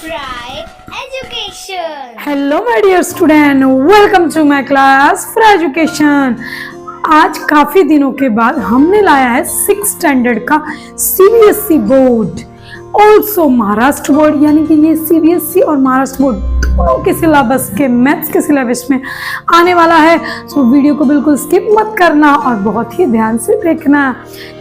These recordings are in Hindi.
Fry Education. Hello my dear student, welcome to my class Fry Education. आज काफी दिनों के बाद हमने लाया है 6th स्टैंडर्ड का CBSE board, also Maharashtra board, यानी कि ये सीबीएसई और महाराष्ट्र बोर्ड दोनों के सिलेबस के मैथ्स के सिलेबस में आने वाला है। तो वीडियो को बिल्कुल स्किप मत करना और बहुत ही ध्यान से देखना।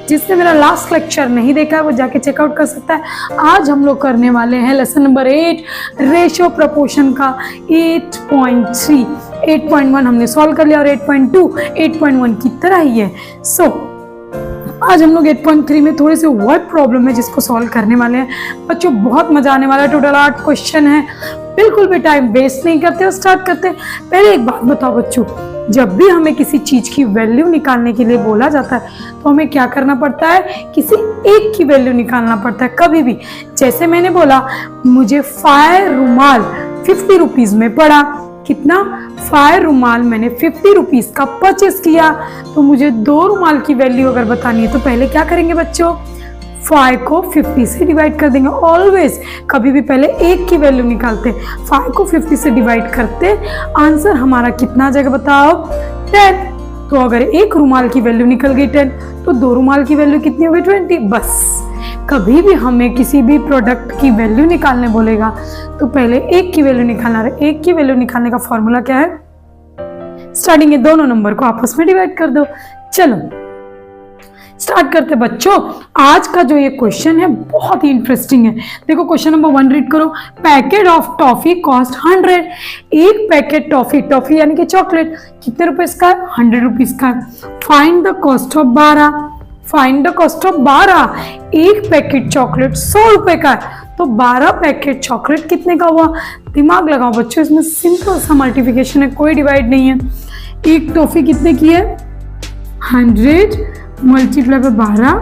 जिसने मेरा लास्ट लेक्चर नहीं देखा है वो जाके चेकआउट कर सकता है। आज हम लोग करने वाले हैं लेसन नंबर 8 रेशियो प्रपोर्शन का 8.3। 8.1 हमने सॉल्व कर लिया और 8.2 8.1 की तरह ही है। आज हम लोग 8.3 में थोड़े से वर्ड प्रॉब्लम है जिसको सॉल्व करने वाले हैं। बच्चों बहुत मजा आने वाला है। टोटल 8 क्वेश्चन है। बिल्कुल भी टाइम वेस्ट नहीं करते और स्टार्ट करते। पहले एक बात बताओ बच्चों, जब भी हमें किसी चीज की वैल्यू निकालने के लिए बोला जाता है तो हमें क्या करना पड़ता है? किसी एक की वैल्यू निकालना पड़ता है कभी भी। जैसे मैंने बोला मुझे 5 रुमाल 50 रुपीज में पड़ा। कितना? 5 रुमाल मैंने 50 रुपीज का परचेस किया। तो मुझे 2 रुमाल की वैल्यू अगर बतानी है तो पहले क्या करेंगे बच्चों? 5 को 50 से डिवाइड कर देंगे। ऑलवेज कभी भी पहले एक की वैल्यू निकालते, 5 को 50 से डिवाइड करते। आंसर हमारा कितना आ जाएगा बताओ? 10। तो अगर एक रुमाल की वैल्यू निकल गई 10 तो 2 रुमाल की वैल्यू कितनी होगी? 20। बस कभी भी हमें किसी भी प्रोडक्ट की वैल्यू निकालने बोलेगा तो पहले एक की वैल्यू निकालना है। एक की वैल्यू निकालने का फॉर्मूला क्या है? स्टार्टिंग के दोनों नंबर को आपस में डिवाइड कर दो। चलो स्टार्ट करते बच्चों। आज का जो ये क्वेश्चन है बहुत ही इंटरेस्टिंग है। देखो क्वेश्चन नंबर 1 रीड करो। Packet of toffee cost 100। एक पैकेट टॉफी यानी कि चॉकलेट कितने रुपए का है? 100 रुपीज का। Find the cost of 12। Find the cost of 12। एक पैकेट चॉकलेट 100 रुपए का है तो 12 पैकेट चॉकलेट कितने का हुआ? दिमाग लगाओ बच्चों, इसमें सिंपल सा मल्टीप्लिकेशन है, कोई डिवाइड नहीं है। एक टॉफी कितने की है? 100 मल्टीप्लाई बाय 12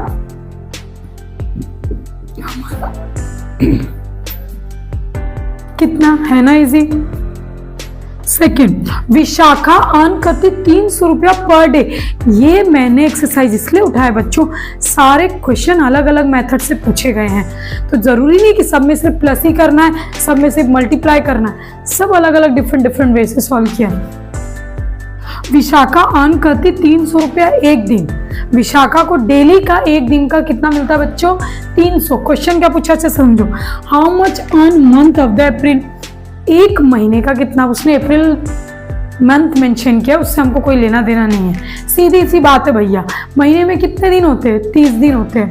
कितना है ना? इजी। सेकेंड, विशाखा अर्न करती 300 रुपया पर डे। ये मैंने एक्सरसाइज इसलिए उठाया बच्चों, सारे क्वेश्चन अलग अलग मेथड से पूछे गए हैं तो जरूरी नहीं कि सब में सिर्फ प्लस ही करना है, सब में सिर्फ मल्टीप्लाई करना है। सब अलग अलग डिफरेंट वे से सॉल्व किया। विशाखा अर्न करती 300 रुपया एक दिन। विशाखा को डेली का एक दिन का कितना मिलता है बच्चों? 300। क्वेश्चन क्या पूछा? अच्छा समझो। How much earn month of the April. एक महीने का कितना? उसने अप्रैल मंथ मेंशन किया, उससे हमको कोई लेना देना नहीं है। सीधी सी बात है भैया। महीने में कितने दिन होते हैं? 30 दिन होते हैं।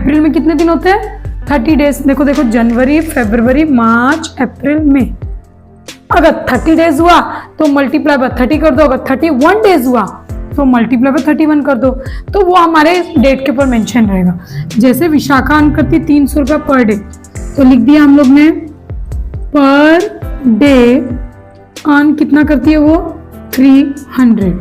अप्रैल में कितने दिन होते हैं? 30 डेज। देखो जनवरी, फरवरी, मार्च, अप्रैल, मई। अगर 30 डेज हुआ तो मल्टीप्लाई बाय 30 कर दो। अगर 31 डेज हुआ तो मल्टीप्लाई बाय 31 कर दो। तो वो हमारे डेट के ऊपर मेंशन रहेगा। जैसे विशाखा अर्न करती 300 रुपया पर डे तो लिख दिया हम लोग ने पर डे अर्न कितना करती है वो? 300।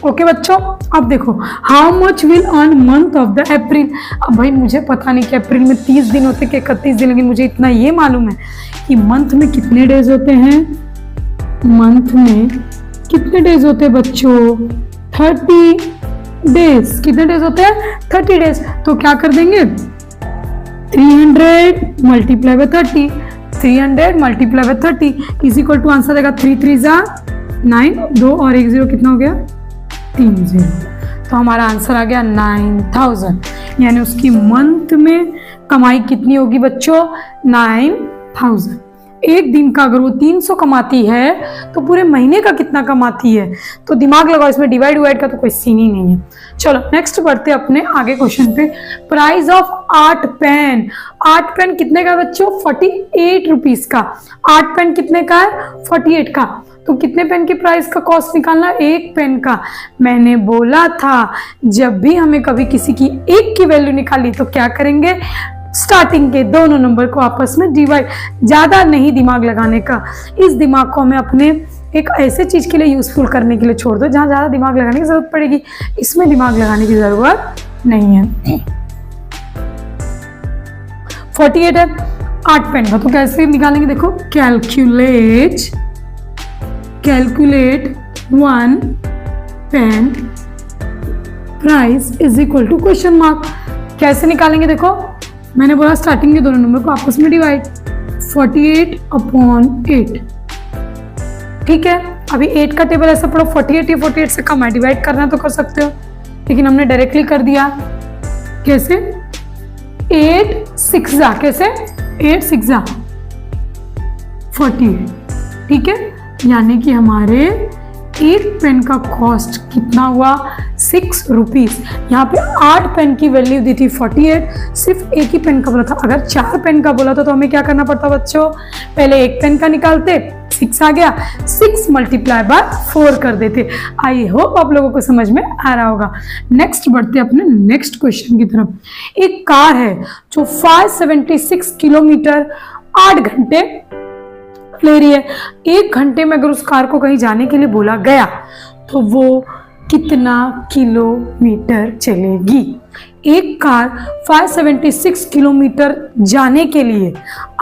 ओके बच्चों, अब देखो how much will earn month of the April. अब भाई मुझे पता नहीं कि अप्रैल में 30 दिन होते कि 31 दिन, लेकिन मुझे इतना ये मालूम है कि मंथ में कितने डेज होते हैं। मंथ में कितने डेज होते हैं बच्चों? 30 डेज। कितने डेज होते हैं? 30 डेज। तो क्या कर देंगे? 300 multiply by 30। 300 multiply by 30 is equal to answer देगा 3 3 जा 9, 2 और 1 0 कितना हो गया? 3 0। तो हमारा आंसर आ गया 9000। यानी उसकी मंथ में कमाई कितनी होगी बच्चों? 9000। एक दिन का अगर वो 300 कमाती है तो पूरे महीने का कितना कमाती है? तो दिमाग लगाओ, इसमें डिवाइड का तो कोई सीन ही नहीं है। चलो नेक्स्ट बढ़ते अपने आगे क्वेश्चन पे। Price of 8 pen. 8 पेन कितने का है बच्चों? 48 रुपीज का। 8 पेन कितने का है? 48 का। तो कितने पेन की प्राइस का कॉस्ट निकालना? एक पेन का। मैंने बोला था जब भी हमें कभी किसी की एक की वैल्यू निकाली तो क्या करेंगे? स्टार्टिंग के दोनों नंबर को आपस में डिवाइड। ज्यादा नहीं दिमाग लगाने का। इस दिमाग को हमें अपने एक ऐसे चीज के लिए यूजफुल करने के लिए छोड़ दो जहां ज्यादा दिमाग लगाने की जरूरत पड़ेगी। इसमें दिमाग लगाने की जरूरत नहीं है। 48 है 8 पेन का, तो कैसे निकालेंगे? देखो calculate 1 pen price is equal to question mark. कैसे निकालेंगे? देखो मैंने बोला स्टार्टिंग के दोनों नंबर को आपस में डिवाइड। 48/8। ठीक है, अभी 8 का टेबल ऐसा पढ़ो, 48 या 48 से कम है, डिवाइड करना तो कर सकते हो, लेकिन हमने डायरेक्टली कर दिया। कैसे? 8 6 जा, कैसे? 8 6 जा 48। ठीक है, यानी कि हमारे एक पेन का कॉस्ट कितना हुआ? 6 रुपीज। यहाँ पे 8 पेन की वैल्यू दी थी 48, सिर्फ एक ही पेन का बोला था। अगर 4 पेन का बोला था तो हमें क्या करना पड़ता बच्चों? पहले एक पेन का निकालते, 6 आ गया, 6 × 4 कर देते। आई होप आप लोगों को समझ में आ रहा होगा। नेक्स्ट बढ़ते अपने नेक्स्ट क्वेश्चन की तरफ। एक कार है जो 576 किलोमीटर 8 घंटे ले रही है। 1 घंटे में अगर उस कार को कहीं जाने के लिए बोला गया तो वो कितना किलोमीटर चलेगी? एक कार 576 किलोमीटर जाने के लिए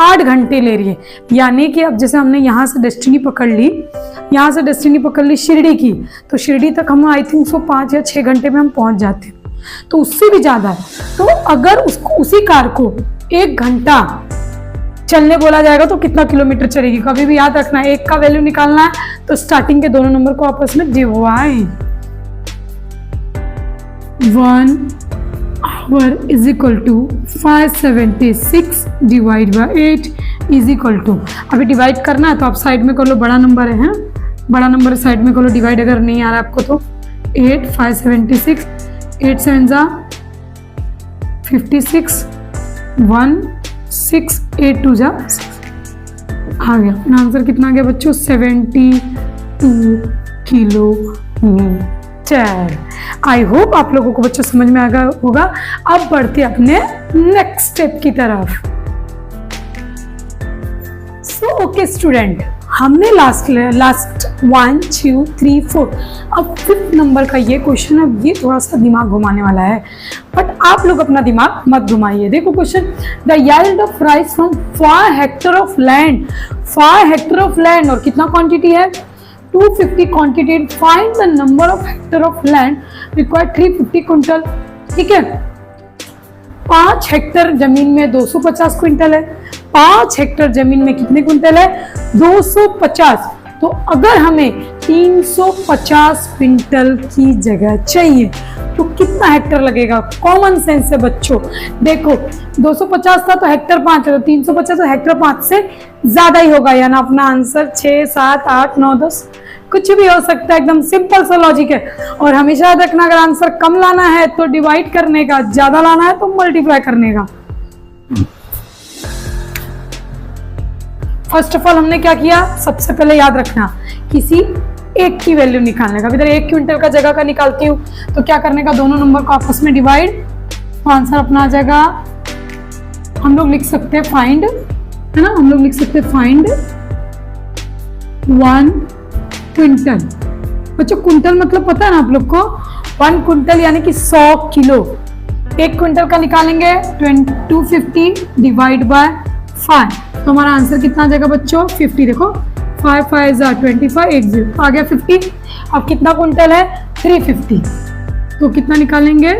8 घंटे ले रही है, यानी कि अब जैसे हमने यहाँ से डेस्टिनी पकड़ ली, यहाँ से डेस्टिनी पकड़ ली शिरडी की, तो शिरडी तक हम आई थिंक 5 या 6 घंटे में हम पहुंच जाते हैं, तो उससे भी ज़्यादा है। तो अगर उसको उसी कार को 1 घंटा चलने बोला जाएगा तो कितना किलोमीटर चलेगी? कभी भी याद रखना, एक का वैल्यू निकालना है तो स्टार्टिंग के दोनों नंबर को आपस में divide. 1 hour is equal to 576 divide by 8 is equal to, अभी डिवाइड करना है तो आप साइड में कर लो, बड़ा नंबर है, बड़ा नंबर साइड में कर लो डिवाइड, अगर नहीं आ रहा आपको तो 8 576 8 7 जा 56 1 6 8 2 जा 6 आ गया। अपना आंसर कितना आ गया बच्चों? 72 किलोमीटर। आई होप आप लोगों को बच्चों समझ में आ गया होगा। अब बढ़ते अपने नेक्स्ट स्टेप की तरफ। सो ओके स्टूडेंट, हमने लास्ट 1 2 3 4, अब 5th नंबर का ये क्वेश्चन, अब ये थोड़ा सा दिमाग घुमाने वाला है, बट आप लोग अपना दिमाग मत घुमाइए। देखो question, the yield of rice from 5 Hector of land, 5 Hector of land और कितना क्वांटिटी है? 250 quantity. Find the number of vector of land required 350 quintal. ठीक है, 5 हेक्टर जमीन में 250 क्विंटल है, 5 हेक्टर जमीन में कितने क्विंटल है? 250। तो अगर हमें 350 क्विंटल की जगह चाहिए तो कितना हेक्टर लगेगा? कॉमन सेंस है बच्चों। देखो 250 था तो हेक्टर 5 है, तो 350 तो हेक्टर 5 से ज्यादा ही होगा, यानी अपना आंसर 6 7 8 9 10 कुछ भी हो सकता है। एकदम सिंपल सा लॉजिक है। और हमेशा याद रखना, अगर आंसर कम लाना है तो डिवाइड करने का, ज्यादा लाना है तो मल्टीप्लाई करने का। फर्स्ट ऑफ ऑल हमने क्या किया? सबसे पहले याद रखना, किसी एक की वैल्यू निकालने का। इधर 1 क्विंटल का जगह का निकालती हूँ तो क्या करने का? दोनों नंबर को आपस में डिवाइड, तो आंसर अपना आ जाएगा। हम लोग लिख सकते हैं फाइंड, है ना, हम लोग लिख सकते हैं फाइंड 1 क्विंटल। बच्चों क्विंटल मतलब पता है ना आप लोग को? 1 क्विंटल यानी कि 100 किलो। 1 क्विंटल का निकालेंगे 250 डिवाइड बाय 5, तो हमारा आंसर कितना आ जाएगा बच्चों? 50। देखो 5 5 25 10 आ गया 50। अब कितना क्विंटल है? 350। तो कितना निकालेंगे?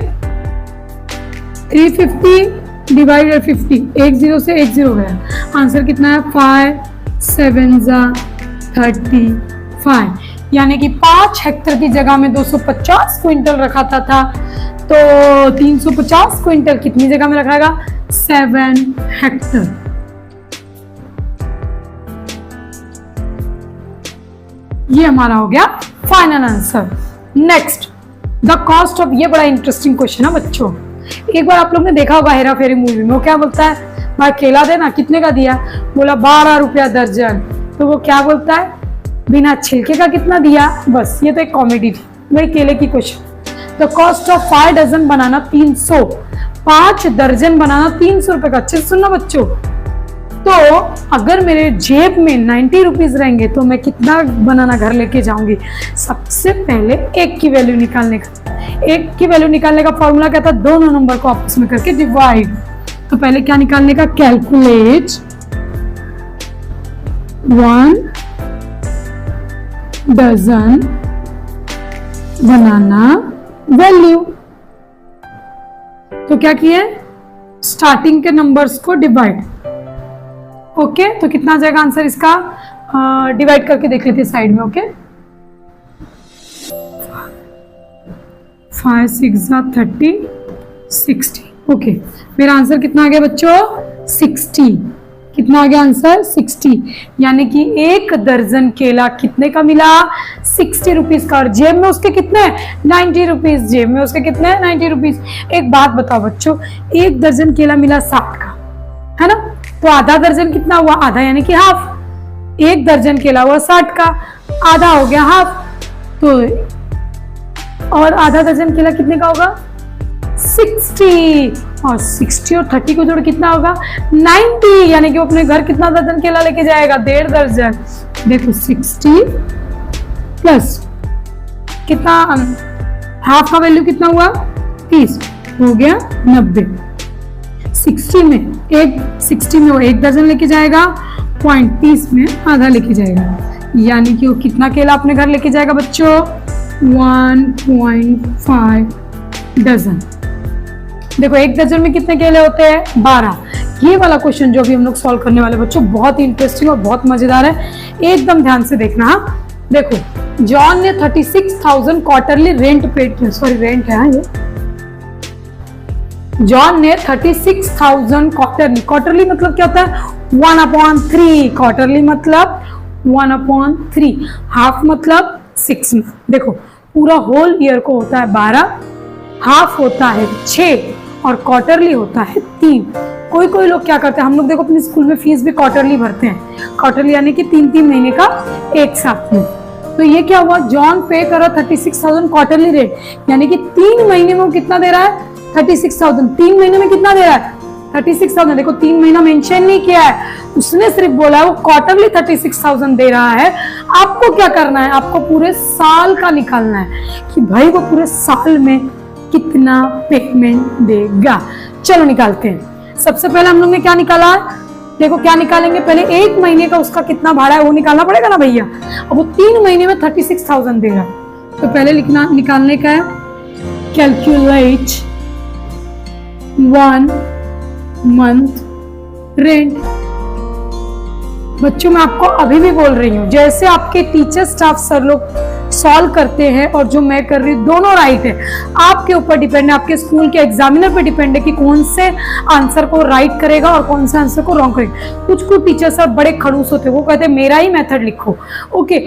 350 डिवाइड बाय 50, 1 0 से 1 0 गया। आंसर कितना है? 5 7 35, यानी कि 5 हेक्टर की जगह में 250 क्विंटल रखा था तो 350 क्विंटल कितनी जगह में रखाएगा? 7 हेक्टर। ये हमारा हो गया final answer. Next, the cost of, ये बड़ा इंटरेस्टिंग क्वेश्चन है बच्चों। एक बार आप लोग ने देखा होगा हेरा फेरी मूवी में, वो क्या बोलता है? भाई केला देना, कितने का दिया? बोला 12 रुपया दर्जन। तो वो क्या बोलता है? बिना छिलके का कितना दिया? बस ये तो एक कॉमेडी थी, वही केले की question. The cost of 5 dozen banana 300, 5 दर्जन बनाना 300 रुपए का। अच्छे से सुनना बच्चों, तो अगर मेरे जेब में 90 रुपीज रहेंगे तो मैं कितना बनाना घर लेके जाऊंगी? सबसे पहले एक की वैल्यू निकालने का, एक की वैल्यू निकालने का फॉर्मूला क्या था? दोनों नंबर को आपस में करके डिवाइड। तो पहले क्या निकालने का? कैलकुलेट 1 डजन बनाना वैल्यू। तो क्या किए? स्टार्टिंग के नंबर्स को डिवाइड, ओके, तो कितना आ जाएगा आंसर इसका? डिवाइड करके देख लेते हैं साइड में। ओके, 5 6 30 60। ओके, मेरा आंसर कितना आ गया बच्चों? 60। कितना आ गया आंसर? 60। यानी कि 1 दर्जन केला कितने का मिला? 60 रुपीज का। और जेब में उसके कितने? 90 रुपीज। जेब में उसके कितने? 90 रुपीज। एक बात बताओ बच्चों, 1 दर्जन केला मिला 60 का, है ना? तो आधा दर्जन कितना हुआ? आधा यानी कि हाफ। 1 दर्जन केला हुआ 60 का, आधा हो गया हाफ। तो और आधा दर्जन केला कितने का होगा? 60। और 60 और 30 को जोड़ कितना होगा? 90। यानी कि वो अपने घर कितना दर्जन केला लेके जाएगा? 1.5 दर्जन। देखो 60 प्लस कितना, हाफ का वैल्यू कितना हुआ? 30, हो गया 90। 60 में वो 1 दर्जन लेके जाएगा, 0.30 में आधा लेके जाएगा। यानी कि वो कितना केला अपने घर लेके जाएगा बच्चों? 1.5 डजन। देखो 1 दर्जन में कितने केले होते हैं? 12। ये वाला क्वेश्चन जो भी हम लोग सॉल्व करने वाले बच्चों बहुत ही इंटरेस्टिंग और बहुत मजेदार है, एकदम ध्यान से देखना। हाँ देखो, जॉन ने 36,000 क्वार्टरली रेंट पेड किया। सॉरी, रेंट है ये। जॉन ने 36,000 क्वार्टरली मतलब क्या होता है? 1/3। क्वार्टरली मतलब 1/3। हाफ मतलब 6 में। देखो पूरा होल ईयर को होता है 12, हाफ होता है 6 और क्वार्टरली होता है 3। कोई कोई लोग क्या करते हैं, हम लोग देखो अपने स्कूल में फीस भी क्वार्टरली भरते हैं। क्वार्टरली यानी कि 3-3 महीने का एक साथ में। तो ये क्या हुआ? जॉन पे कर रहा 36,000 क्वार्टरली रेट, यानी कि 3 महीने में वो कितना दे रहा है? 36,000। 3 महीने में कितना दे रहा है? 36,000। देखो 3 महीना मेंशन नहीं किया है, उसने सिर्फ बोला है वो क्वार्टरली 36,000 दे रहा है। आपको क्या करना है? आपको पूरे साल का निकालना है कि भाई वो पूरे साल में कितना पेमेंट देगा। चलो निकालते हैं। सबसे पहले हम लोग ने क्या निकाला? देखो क्या निकालेंगे? पहले 1 महीने का उसका कितना भाड़ा है वो निकालना पड़ेगा ना भैया। अब वो 3 महीने में 36,000 देगा, तो पहले निकालने का है कैलकुलेट 1 मंथ रेंट। बच्चों मैं आपको अभी भी बोल रही हूँ, जैसे आपके टीचर स्टाफ सर लोग सॉल्व करते हैं और जो मैं कर रही हूँ दोनों राइट है। आपके ऊपर डिपेंड है, आपके स्कूल के एग्जामिनर पे डिपेंड है कि कौन से आंसर को राइट करेगा और कौन से आंसर को रॉन्ग करेगा। कुछ टीचर सर बड़े खड़ूस होते हैं, वो कहते हैं मेरा ही मेथड लिखो। ओके,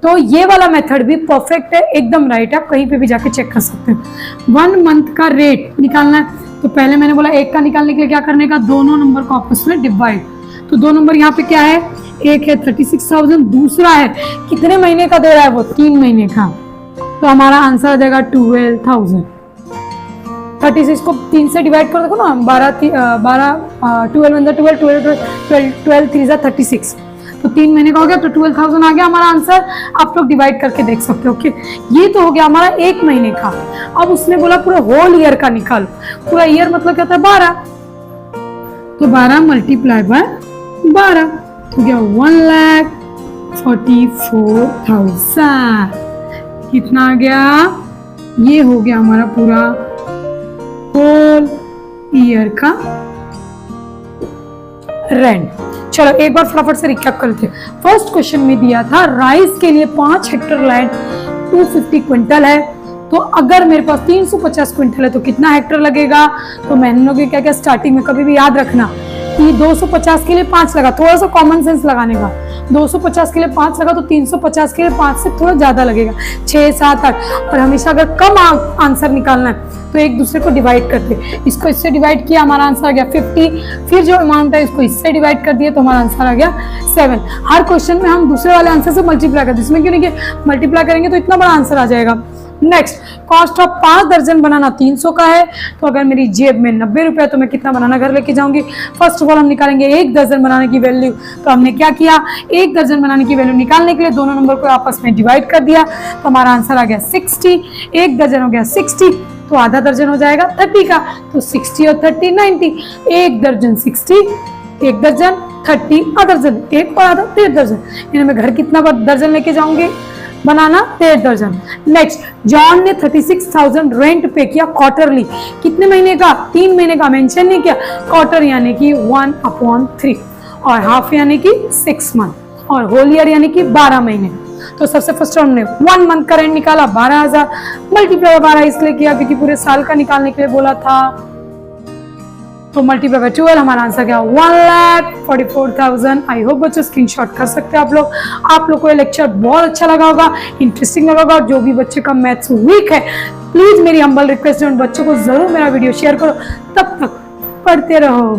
तो ये वाला मेथड भी परफेक्ट है, एकदम राइट है, आप कहीं पे भी जाके चेक कर सकते हैं। 1 मंथ का रेट निकालना है, तो पहले मैंने बोला 1 का निकालने के लिए क्या करने का? दोनों नंबर को आपस में डिवाइड। तो 2 नंबर यहाँ पे क्या है? एक है 36,000, दूसरा है कितने महीने का दे रहा है वो? 3 महीने का। तो हमारा आंसर आ जाएगा 12,000। 36 को 3 से डिवाइड कर देखो ना, 12 12 3 36, तो 3 महीने का हो गया, तो 12,000 आ गया हमारा आंसर। आप लोग डिवाइड करके देख सकते हो। ओके, ये तो हो गया हमारा 1 महीने का। अब उसने बोला पूरा होल ईयर का निकालो। पूरा ईयर मतलब क्या था? 12। तो 12 मल्टीप्लाई बाय 12 हो गया 1,44,000। कितना आ गया? ये हो गया हमारा पूरा होल ईयर का रेंट। चलो एक बार फटाफट से रिकैप करते हैं। फर्स्ट क्वेश्चन में दिया था राइस के लिए 5 हेक्टेयर लैंड 250 क्विंटल है, तो अगर मेरे पास 350 क्विंटल है तो कितना हेक्टेयर लगेगा? तो मैंने लोग क्या क्या स्टार्टिंग में कभी भी याद रखना कि 250 के लिए 5 लगा, थोड़ा सा कॉमन सेंस लगाने का। 250 के लिए 5 लगा तो 350 के लिए 5 से थोड़ा ज्यादा लगेगा, 6 7 8। और हमेशा अगर कम आंसर निकालना है तो एक दूसरे को डिवाइड करते, इसको इससे डिवाइड किया, हमारा आंसर आ गया 50। फिर जो अमाउंट है इसको इससे डिवाइड कर दिया तो हमारा आंसर आ गया 7। हर क्वेश्चन में हम दूसरे वाले आंसर से मल्टीप्लाई करते, इसमें क्यों नहीं कि मल्टीप्लाई करेंगे तो इतना बड़ा आंसर आ जाएगा। नेक्स्ट, कॉस्ट ऑफ 5 दर्जन बनाना 300 का है, तो अगर मेरी जेब में 90 रुपया तो मैं कितना बनाना घर लेके जाऊंगी? फर्स्ट ऑफ ऑल हम निकालेंगे 1 दर्जन बनाने की वैल्यू। तो हमने क्या किया? 1 दर्जन बनाने की वैल्यू निकालने के लिए दोनों नंबर को आपस में डिवाइड कर दिया, तो हमारा आंसर आ गया 60। 1 दर्जन हो गया 60, तो आधा दर्जन हो जाएगा 30 का, तो 60 और 30 90। 1 दर्जन 60, 1 दर्जन 30, आधा दर्जन, 1 और आधा 1.5 दर्जन। यानी मैं घर कितना दर्जन लेके जाऊंगी बनाना? 1.5 दर्जन। नेक्स्ट, जॉन ने 36,000 रेंट पे किया क्वार्टरली, कितने महीने का? 3 महीने का, मेंशन नहीं किया। क्वार्टर यानी कि 1/3। और हाफ यानी कि 6 मंथ और होल ईयर यानी कि 12 महीने। तो सबसे फर्स्ट हमने 1 मंथ का रेंट निकाला 12,000, मल्टीप्लाई 12 इसलिए किया क्योंकि पूरे साल का निकालने के लिए बोला था। तो मल्टीप्लाई बाय 12 हमारा आंसर क्या 1,44,000। आई होप बच्चों स्क्रीनशॉट कर सकते हैं आप लोग को ये लेक्चर बहुत अच्छा लगा होगा, इंटरेस्टिंग लगा होगा। और जो भी बच्चे का मैथ्स वीक है प्लीज मेरी हम्बल रिक्वेस्ट है उन बच्चों को जरूर मेरा वीडियो शेयर करो। तब तक पढ़ते रहो।